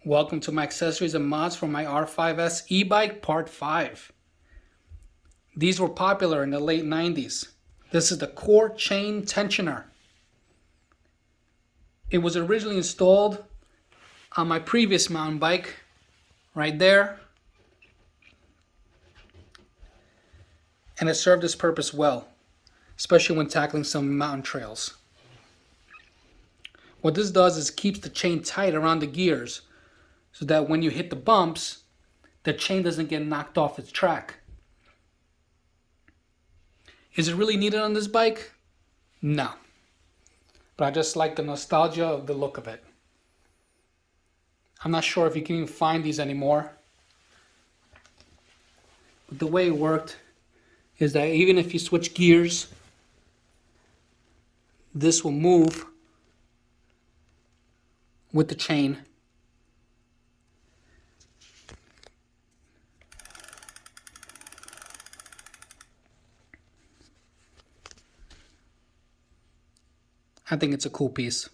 Welcome to my accessories and mods for my R5S e-bike part 5. These were popular in the late 90s. This is the core chain tensioner. It was originally installed on my previous mountain bike, right there. And it served its purpose well, especially when tackling some mountain trails. What this does is keeps the chain tight around the gears so that when you hit the bumps, the chain doesn't get knocked off its track. Is it really needed on this bike? No. But I just like the nostalgia of the look of it. I'm not sure if you can even find these anymore. But the way it worked is that even if you switch gears, this will move with the chain. I think it's a cool piece.